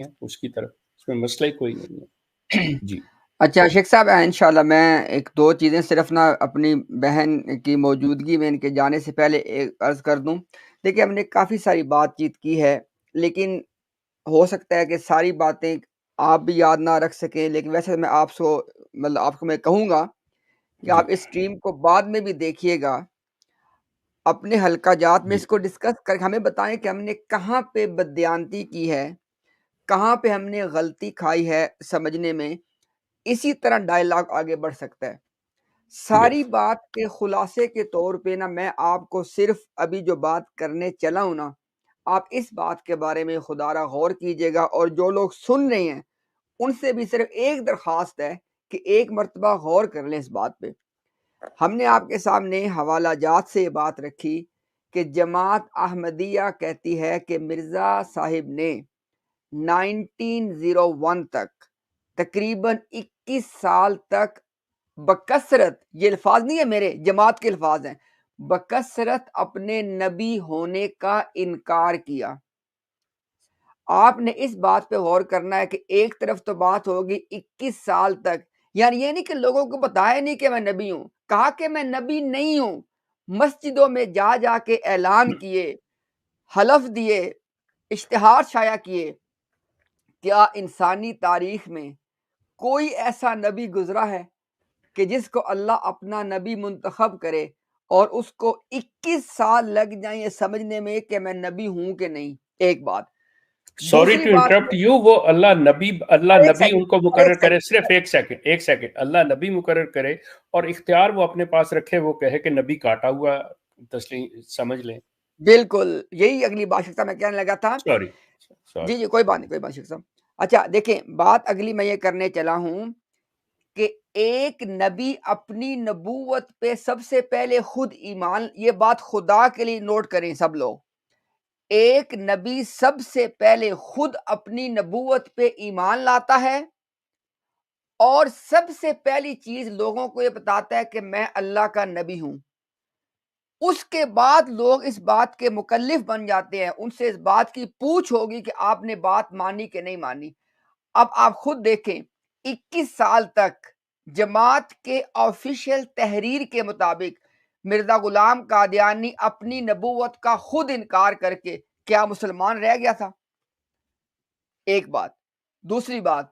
ہیں اس کی طرف، اس میں مسئلہ ہی کوئی نہیں ہے. جی اچھا شیخ صاحب، انشاءاللہ میں ایک دو چیزیں صرف نا اپنی بہن کی موجودگی میں ان کے جانے سے پہلے عرض کر دوں. دیکھیے ہم نے کافی ساری بات چیت کی ہے، لیکن ہو سکتا ہے کہ ساری باتیں آپ بھی یاد نہ رکھ سکیں، لیکن ویسے میں آپ کو میں کہوں گا کہ آپ اس اسٹریم کو بعد میں بھی دیکھیے گا، اپنے حلقہ جات میں اس کو ڈسکس کر ہمیں بتائیں کہ ہم نے کہاں پہ بددیانتی کی ہے، کہاں پہ ہم نے غلطی کھائی ہے سمجھنے میں. اسی طرح ڈائلاگ آگے بڑھ سکتا ہے. ساری بات کے خلاصے کے طور پہ نا میں آپ کو صرف ابھی جو بات کرنے چلا ہوں نا، آپ اس بات کے بارے میں خدا را غور کیجئے گا، اور جو لوگ سن رہے ہیں ان سے بھی صرف ایک درخواست ہے کہ ایک مرتبہ غور کر لیں اس بات پہ. ہم نے آپ کے سامنے حوالہ جات سے یہ بات رکھی کہ جماعت احمدیہ کہتی ہے کہ مرزا صاحب نے 1901 تک تقریباً 21 سال تک بکثرت، یہ الفاظ نہیں ہے میرے، جماعت کے الفاظ ہیں، بکثرت اپنے نبی ہونے کا انکار کیا. آپ نے اس بات پہ غور کرنا ہے کہ ایک طرف تو بات ہوگی 21 سال تک، یعنی یہ نہیں کہ لوگوں کو بتایا نہیں کہ میں نبی ہوں، کہا کہ میں نبی نہیں ہوں، مسجدوں میں جا جا کے اعلان کیے، حلف دیے، اشتہار شائع کیے. کیا انسانی تاریخ میں کوئی ایسا نبی گزرا ہے کہ جس کو اللہ اپنا نبی منتخب کرے اور اس کو 21 سال لگ جائیں یہ سمجھنے میں کہ میں نبی ہوں کہ نہیں؟ ایک بات. سوری ٹو انٹرپٹ یو، وہ اللہ نبی ان کو مقرر کرے، صرف ایک سیکنڈ اللہ نبی مقرر کرے اور اختیار وہ اپنے پاس رکھے، وہ کہے کہ نبی کاٹا ہوا تسلیم سمجھ لیں. بالکل یہی اگلی بات شخص میں کہنے لگا تھا. سوری جی کوئی بات نہیں شخص. اچھا دیکھیں، بات اگلی میں یہ کرنے چلا ہوں کہ ایک نبی اپنی نبوت پہ سب سے پہلے خود ایمان، یہ بات خدا کے لیے نوٹ کریں سب لوگ، ایک نبی سب سے پہلے خود اپنی نبوت پہ ایمان لاتا ہے اور سب سے پہلی چیز لوگوں کو یہ بتاتا ہے کہ میں اللہ کا نبی ہوں. اس کے بعد لوگ اس بات کے مکلف بن جاتے ہیں، ان سے اس بات کی پوچھ ہوگی کہ آپ نے بات مانی کہ نہیں مانی. اب آپ خود دیکھیں، 21 سال تک جماعت کے آفیشیل تحریر کے مطابق مرزا غلام قادیانی اپنی نبوت کا خود انکار کر کے کیا مسلمان رہ گیا تھا؟ ایک بات. دوسری بات،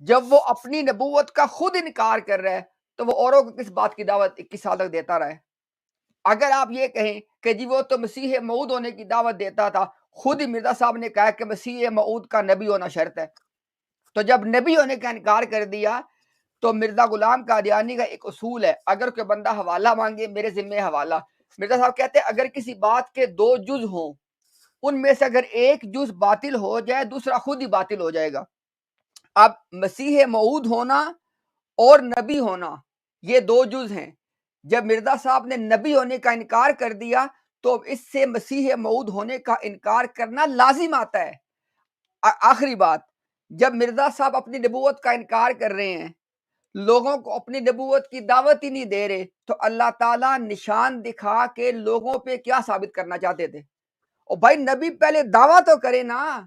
جب وہ اپنی نبوت کا خود انکار کر رہا ہے تو وہ اوروں کو کس بات کی دعوت 21 سال تک دیتا رہا ہے؟ اگر آپ یہ کہیں کہ جی وہ تو مسیح موعود ہونے کی دعوت دیتا تھا، خود ہی مرزا صاحب نے کہا کہ مسیح موعود کا نبی ہونا شرط ہے، تو جب نبی ہونے کا انکار کر دیا تو مرزا غلام قادیانی کا ایک اصول ہے، اگر کوئی بندہ حوالہ مانگے میرے ذمہ حوالہ، مرزا صاحب کہتے ہیں اگر کسی بات کے 2 جز ہوں، ان میں سے اگر ایک جز باطل ہو جائے دوسرا خود ہی باطل ہو جائے گا. اب مسیح موعود ہونا اور نبی ہونا یہ 2 جز ہیں. جب مرزا صاحب نے نبی ہونے کا انکار کر دیا تو اس سے مسیح موعود ہونے کا انکار کرنا لازم آتا ہے. آخری بات، جب مرزا صاحب اپنی نبوت کا انکار کر رہے ہیں، لوگوں کو اپنی نبوت کی دعوت ہی نہیں دے رہے، تو اللہ تعالیٰ نشان دکھا کے لوگوں پہ کیا ثابت کرنا چاہتے تھے؟ اور بھائی نبی پہلے دعویٰ تو کرے نا.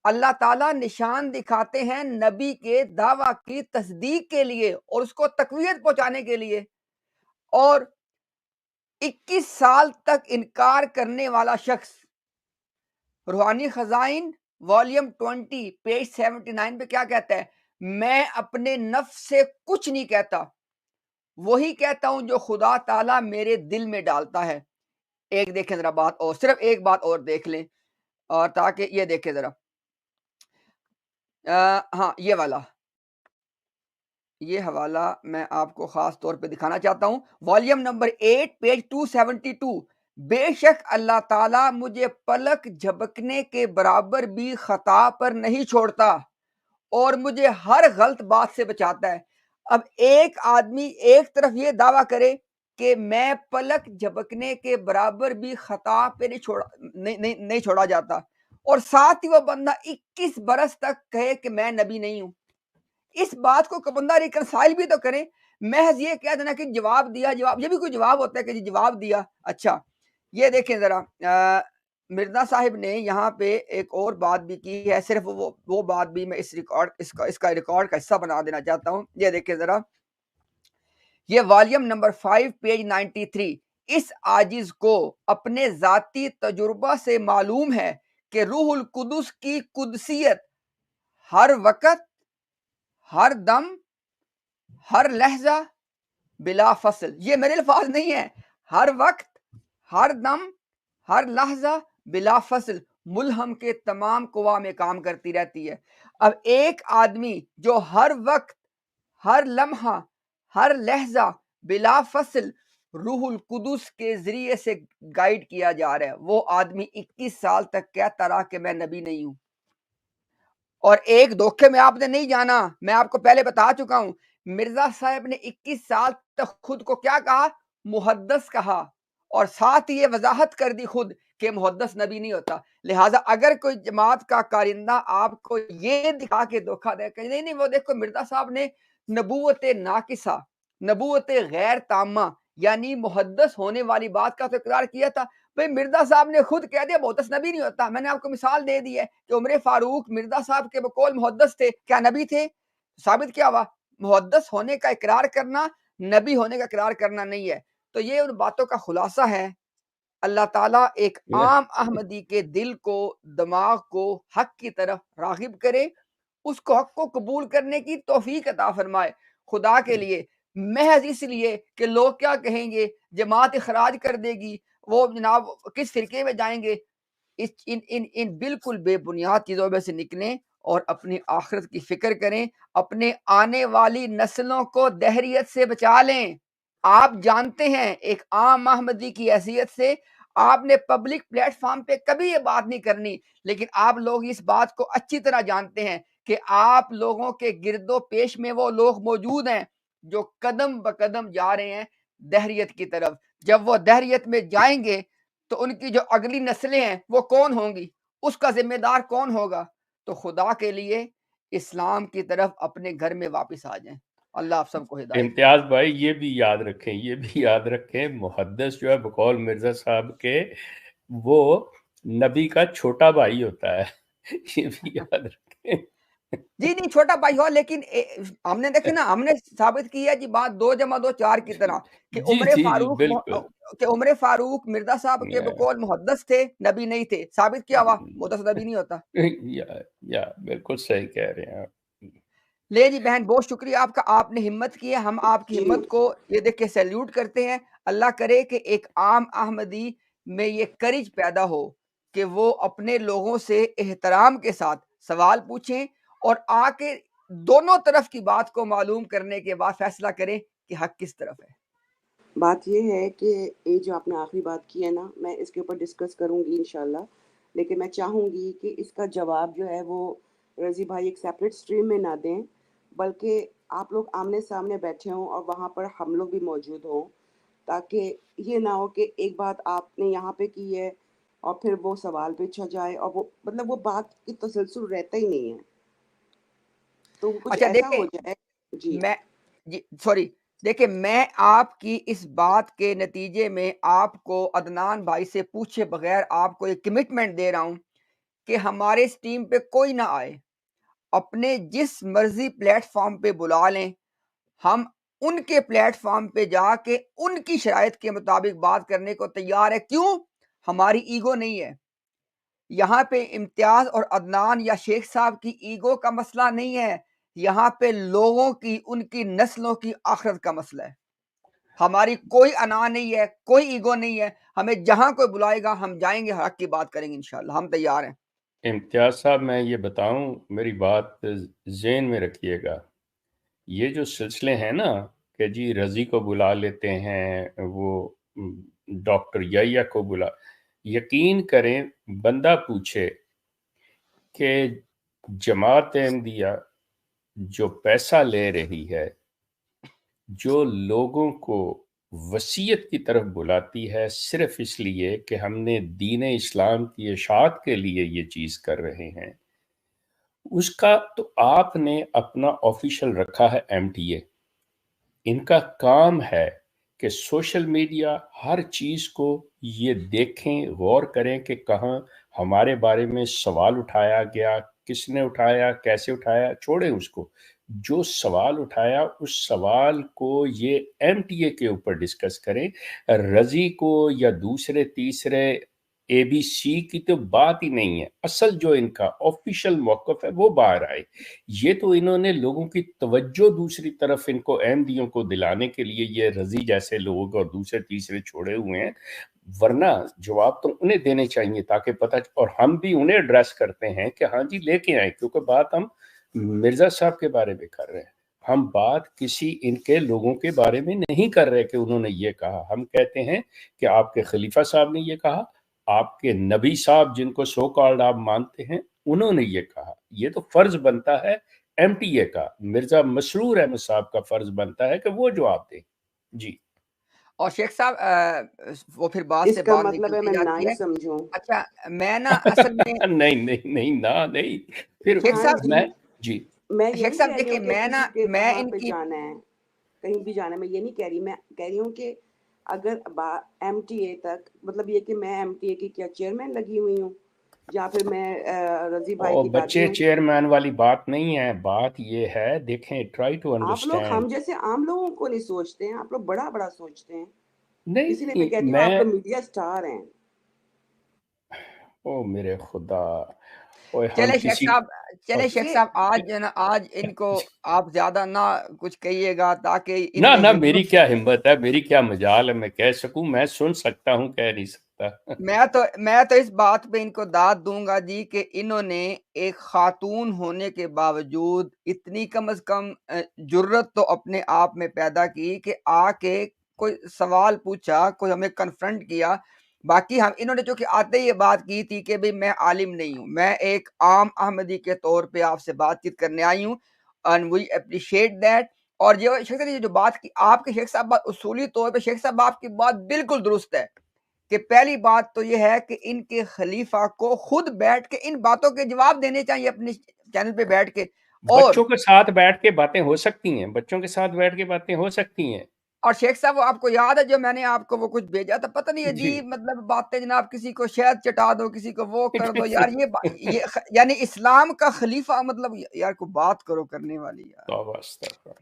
اللہ تعالیٰ نشان دکھاتے ہیں نبی کے دعویٰ کی تصدیق کے لیے اور اس کو تقویت پہنچانے کے لیے. اور 21 سال تک انکار کرنے والا شخص روحانی خزائن والیوم 20 پیج 79 پہ کیا کہتا ہے؟ میں اپنے نفس سے کچھ نہیں کہتا، وہی کہتا ہوں جو خدا تعالیٰ میرے دل میں ڈالتا ہے. ایک دیکھیں ذرا بات اور، صرف ایک بات اور دیکھ لیں، اور تاکہ یہ دیکھیں ذرا، ہاں یہ حوالہ میں آپ کو خاص طور پہ دکھانا چاہتا ہوں. Volume number 8 page 272. بے شک اللہ تعالیٰ مجھے پلک جھپکنے کے برابر بھی خطا پر نہیں چھوڑتا اور مجھے ہر غلط بات سے بچاتا ہے. اب ایک آدمی ایک طرف یہ دعویٰ کرے کہ میں پلک جھپکنے کے برابر بھی خطا پہ نہیں چھوڑا جاتا، اور ساتھ ہی وہ بندہ 21 برس تک کہے کہ میں نبی نہیں ہوں. اس بات کو بندہ ریکنسائل بھی تو کرے. محض یہ کہہ دینا کہ جواب دیا، جواب، یہ بھی کوئی جواب ہوتا ہے کہ جی جواب دیا. اچھا یہ دیکھیں ذرا، مرزا صاحب نے یہاں پہ ایک اور بات بھی کی ہے، صرف وہ بات بھی میں اس کا ریکارڈ کا حصہ بنا دینا چاہتا ہوں. یہ دیکھیں ذرا، یہ والیوم نمبر 5 پیج 93. اس عاجز کو اپنے ذاتی تجربہ سے معلوم ہے کہ روح القدس کی قدسیت ہر وقت، ہر دم، ہر لحظہ بلا فصل، یہ میرے الفاظ نہیں ہیں، ہر وقت، ہر دم، ہر لحظہ بلا فصل ملہم کے تمام قوا میں کام کرتی رہتی ہے. اب ایک آدمی جو ہر وقت، ہر لمحہ، ہر لحظہ بلا فصل روح القدس کے ذریعے سے گائیڈ کیا جا رہا ہے، وہ آدمی 21 سال تک کہتا رہا کہ میں نبی نہیں ہوں. اور ایک دھوکے میں آپ نے نہیں جانا، میں آپ کو پہلے بتا چکا ہوں. مرزا صاحب نے 21 سال تک خود کو کیا کہا؟ محدث کہا، اور ساتھ یہ وضاحت کر دی خود کہ محدث نبی نہیں ہوتا. لہٰذا اگر کوئی جماعت کا کارندہ آپ کو یہ دکھا کے دھوکہ دے کہ نہیں وہ دیکھو مرزا صاحب نے نبوت ناقصہ، نبوت غیر تامہ یعنی محدث ہونے والی بات کا تو اقرار کیا تھا. بھئی مرزا صاحب نے خود کہہ دیا محدث نبی نہیں ہوتا. میں نے آپ کو مثال دے دی ہے کہ عمر فاروق مرزا صاحب کے بقول محدث تھے، کیا نبی تھے؟ ثابت کیا ہوا؟ محدث ہونے کا اقرار کرنا نبی ہونے کا اقرار کرنا نہیں ہے. تو یہ ان باتوں کا خلاصہ ہے. اللہ تعالیٰ ایک عام احمدی کے دل کو، دماغ کو حق کی طرف راغب کرے، اس کو حق کو قبول کرنے کی توفیق عطا فرمائے. خدا کے لیے، محض اس لیے کہ لوگ کیا کہیں گے، جماعت اخراج کر دے گی، وہ جناب کس فرقے میں جائیں گے، ان بالکل بے بنیاد چیزوں میں سے نکلیں اور اپنی آخرت کی فکر کریں، اپنے آنے والی نسلوں کو دہریت سے بچا لیں. آپ جانتے ہیں ایک عام احمدی کی حیثیت سے آپ نے پبلک پلیٹ فارم پہ کبھی یہ بات نہیں کرنی، لیکن آپ لوگ اس بات کو اچھی طرح جانتے ہیں کہ آپ لوگوں کے گرد و پیش میں وہ لوگ موجود ہیں جو قدم بقدم جا رہے ہیں دہریت کی طرف. جب وہ دہریت میں جائیں گے تو ان کی جو اگلی نسلیں ہیں وہ کون ہوں گی، اس کا ذمہ دار کون ہوگا؟ تو خدا کے لیے اسلام کی طرف اپنے گھر میں واپس آ جائیں. اللہ آپ سب کو ہدایت. امتیاز بھائی یہ بھی یاد رکھیں محدث جو ہے بقول مرزا صاحب کے وہ نبی کا چھوٹا بھائی ہوتا ہے. یہ بھی یاد رکھیں. جی نہیں چھوٹا بھائی ہو، لیکن ہم نے دیکھے نا، ہم نے ثابت کیا جی بات 2 + 2 4 کی طرح کہ جی بالکل. عمر فاروق مرزا صاحب کے بقول محدث تھے، نبی نہیں تھے. ثابت کیا ہوا محدث نبی نہیں ہوتا. یا بالکل صحیح کہہ رہے ہیں آپ. لے جی بہن، بہت شکریہ آپ کا، آپ نے ہمت کی ہے، ہم آپ کی ہمت کو یہ دیکھ کے سیلیوٹ کرتے ہیں. اللہ کرے کہ ایک عام احمدی میں یہ کرج پیدا ہو کہ وہ اپنے لوگوں سے احترام کے ساتھ سوال پوچھیں اور آ کے دونوں طرف کی بات کو معلوم کرنے کے بعد فیصلہ کریں کہ حق کس طرف ہے. بات یہ ہے کہ یہ جو آپ نے آخری بات کی ہے نا، میں اس کے اوپر ڈسکس کروں گی انشاءاللہ، لیکن میں چاہوں گی کہ اس کا جواب جو ہے وہ رضی بھائی ایک سیپریٹ سٹریم میں نہ دیں، بلکہ آپ لوگ آمنے سامنے بیٹھے ہوں اور وہاں پر ہم لوگ بھی موجود ہوں، تاکہ یہ نہ ہو کہ ایک بات آپ نے یہاں پہ کی ہے اور پھر وہ سوال پوچھا جائے اور وہ مطلب وہ بات کی تسلسل رہتا ہی نہیں ہے، تو کچھ اچھا ایسا دیکھیں، ہو جائے. جی دیکھیں میں آپ کی اس بات کے نتیجے میں آپ کو عدنان بھائی سے پوچھے بغیر آپ کو ایک کمٹمنٹ دے رہا ہوں کہ ہمارے اس ٹیم پہ کوئی نہ آئے، اپنے جس مرضی پلیٹ فارم پہ بلا لیں، ہم ان کے پلیٹ فارم پہ جا کے ان کی شرائط کے مطابق بات کرنے کو تیار ہے. کیوں؟ ہماری ایگو نہیں ہے یہاں پہ. امتیاز اور عدنان یا شیخ صاحب کی ایگو کا مسئلہ نہیں ہے، یہاں پہ لوگوں کی، ان کی نسلوں کی آخرت کا مسئلہ ہے. ہماری کوئی انا نہیں ہے، کوئی ایگو نہیں ہے. ہمیں جہاں کوئی بلائے گا ہم جائیں گے، حق کی بات کریں گے انشاءاللہ، ہم تیار ہیں. امتیاز صاحب میں یہ بتاؤں، میری بات ذہن میں رکھیے گا، یہ جو سلسلے ہیں نا کہ جی رضی کو بلا لیتے ہیں، وہ ڈاکٹر یا کو بلا، یقین کریں بندہ پوچھے کہ جماعت احمدیہ جو پیسہ لے رہی ہے، جو لوگوں کو وصیت کی طرف بلاتی ہے صرف اس لیے کہ ہم نے دین اسلام کی اشاعت کے لیے یہ چیز کر رہے ہیں، اس کا تو آپ نے اپنا آفیشل رکھا ہے ایم ٹی اے. ان کا کام ہے کہ سوشل میڈیا ہر چیز کو یہ دیکھیں، غور کریں کہ کہاں ہمارے بارے میں سوال اٹھایا گیا، کس نے اٹھایا، کیسے اٹھایا، چھوڑیں اس کو. جو سوال اٹھایا اس سوال کو یہ ایم ٹی اے کے اوپر ڈسکس کریں. رضی کو یا دوسرے تیسرے اے بی سی کی تو بات ہی نہیں ہے. اصل جو ان کا آفیشیل موقف ہے وہ باہر آئے. یہ تو انہوں نے لوگوں کی توجہ دوسری طرف ان کو احمدیوں کو دلانے کے لیے یہ رضی جیسے لوگ اور دوسرے تیسرے چھوڑے ہوئے ہیں. ورنہ جواب تو انہیں دینے چاہیے تاکہ پتہ، اور ہم بھی انہیں ایڈریس کرتے ہیں کہ ہاں جی لے کے آئیں، کیونکہ بات ہم مرزا صاحب کے بارے میں کر رہے ہیں. ہم بات کسی ان کے لوگوں کے بارے میں نہیں کر رہے کہ انہوں نے یہ کہا. ہم کہتے ہیں کہ آپ کے خلیفہ صاحب نے یہ کہا، آپ کے نبی صاحب جن کو سو کالڈ آپ مانتے ہیں انہوں نے یہ کہا. یہ تو فرض بنتا ہے ایم ٹی اے کا، مرزا مسرور احمد صاحب کا فرض بنتا ہے کہ وہ جواب دیں. جی. اور شیخ صاحب وہ پھر بات اس سے کا بات مطلب ہے نکلتی میں نہ جاتی ہی ہے. سمجھوں. اچھا میں نا اصل میں نہیں نہیں نہیں نہ نہیں پھر شیخ ہاں صاحب جی، میں جی میں یہ شیخ نہیں صاحب کہہ رہی دیکھیں ہوں کہ میں نا کسی کے میں وہاں ان پہ کی جانا ہے، کہیں بھی جانا ہے، میں یہ نہیں کہہ رہی. میں کہہ رہی ہوں کہ اگر ایم ٹی اے تک، مطلب یہ کہ میں ایم ٹی اے کی کیا چیئرمین لگی ہوئی ہوں، یا پھر میں رضی بھائی او کی دادی بچے ہوں. چیئرمین والی بات نہیں ہے. بات یہ ہے، دیکھیں ٹرائی ٹو آپ لوگ ہم انڈرسٹینڈ. جیسے عام لوگوں کو نہیں سوچتے ہیں، آپ لوگ بڑا بڑا سوچتے ہیں. اسی لیے میں نہیں کہتی ہوں آپ میں، لوگ میڈیا سٹار ہیں. او میرے خدا، اوے ہم چلے شیخ کسی صاحب چلے شیخ یہ صاحب آج جو ہے نا آج ان کو آپ زیادہ نہ کچھ کہیے گا تاکہ ان نہ میں نہ میری ہمت. کیا ہمت ہے، میری کیا مجال ہے میں کہہ سکوں. میں سن سکتا ہوں، کہہ نہیں سکتا. میں تو اس بات پہ ان کو داد دوں گا جی کہ انہوں نے ایک خاتون ہونے کے باوجود اتنی کم از کم جرت تو اپنے آپ میں پیدا کی کہ آ کے کوئی سوال پوچھا، کوئی ہمیں کنفرنٹ کیا. باقی ہم انہوں نے چونکہ آتے ہی یہ بات کی تھی کہ بھئی میں عالم نہیں ہوں، میں ایک عام احمدی کے طور پہ آپ سے بات چیت کرنے آئی ہوں and we appreciate that. اور یہ شیخ صاحب یہ جو بات کی آپ کے شیخ صاحب بات اصولی طور پہ شیخ صاحب آپ کی بات بالکل درست ہے کہ پہلی بات تو یہ ہے کہ ان کے خلیفہ کو خود بیٹھ کے ان باتوں کے جواب دینے چاہیے اپنے چینل پہ بیٹھ کے. اور بچوں کے ساتھ بیٹھ کے باتیں ہو سکتی ہیں، بچوں کے ساتھ بیٹھ کے باتیں ہو سکتی ہیں. اور شیخ صاحب وہ آپ کو یاد ہے جو میں نے آپ کو وہ کچھ بھیجا تھا، پتہ نہیں جی عجیب مطلب باتیں جناب، کسی کو شہد چٹا دو، کسی کو وہ کر دو. یار یہ یعنی اسلام کا خلیفہ، مطلب یار کو بات کرو کرنے والی یار. توبہ استغفر.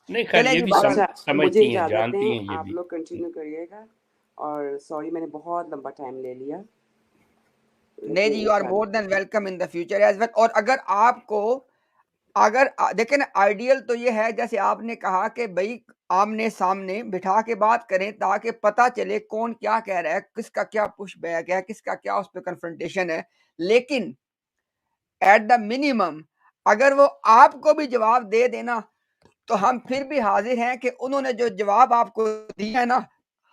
نہیں خیر چلیں یہ جی بھی بات اچھا مجھے سمجھتی ہیں، اجازت جانتی دیں، ہیں یہ آپ بھی. لوگ کنٹینیو کریے گا. اور سوری میں نے بہت لمبا ٹائم لے لیا، نہیں جی، لیکن you are more than welcome in the future as well. اور اگر آپ کو اگر دیکھیں نا آئیڈیل تو یہ ہے جیسے آپ نے کہا کہ بھائی آمنے سامنے بٹھا کے بات کریں تاکہ پتہ چلے کون کیا کہہ رہا ہے، کس کا کیا پش بیک ہے، کس کا کیا اس پہ کنفرنٹیشن ہے. لیکن ایٹ دا منیمم اگر وہ آپ کو بھی جواب دے دینا تو ہم پھر بھی حاضر ہیں کہ انہوں نے جو جواب آپ کو دیا ہے نا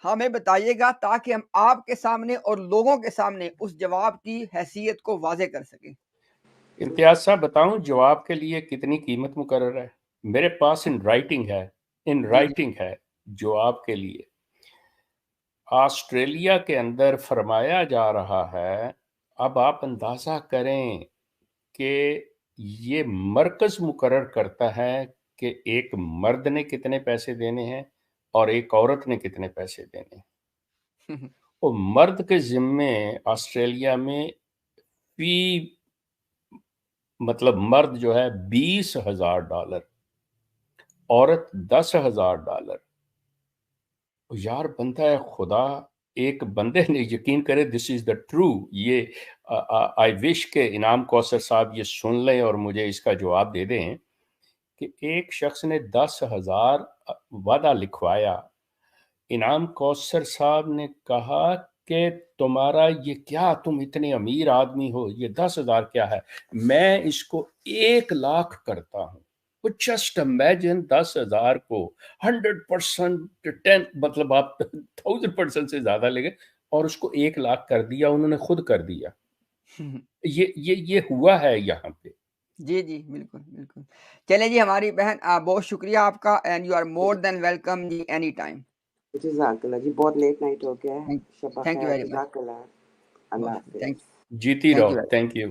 ہمیں بتائیے گا تاکہ ہم آپ کے سامنے اور لوگوں کے سامنے اس جواب کی حیثیت کو واضح کر سکیں. امتیاز صاحب بتاؤں جواب کے لیے کتنی قیمت مقرر ہے؟ میرے پاس ان رائٹنگ ہے جواب کے لیے. آسٹریلیا کے اندر فرمایا جا رہا ہے، اب آپ اندازہ کریں کہ یہ مرکز مقرر کرتا ہے کہ ایک مرد نے کتنے پیسے دینے ہیں اور ایک عورت نے کتنے پیسے دینے ہیں. وہ مرد کے ذمے آسٹریلیا میں فی مطلب مرد جو ہے $20,000، عورت $10,000. یار بندہ ہے خدا، ایک بندے نے یقین کرے دس از دا ٹرو. یہ آئی وش کہ انعام کوثر صاحب یہ سن لیں اور مجھے اس کا جواب دے دیں کہ ایک شخص نے 10,000 وعدہ لکھوایا. انعام کوثر صاحب نے کہا کہ تمہارا یہ کیا، تم اتنے امیر آدمی ہو، یہ 10,000 کیا ہے، میں اس کو 1,00,000 کرتا ہوں. جسٹ امیجن 10,000 کو 100% 10 مطلب آپ 1000% سے زیادہ لے گئے اور اس کو 1,00,000 کر دیا، انہوں نے خود کر دیا. یہ ہوا ہے یہاں پہ. جی جی بالکل بالکل. چلیں جی ہماری بہن بہت شکریہ آپ کا، and you are more than welcome جی اینی ٹائم. جزاک اللہ جی، بہت لیٹ نائٹ ہو گیا ہے. شب تھینک یو بخیر، ویری مچ. جزاک اللہ. اللہ حافظ. جیتی رہو. Thank you.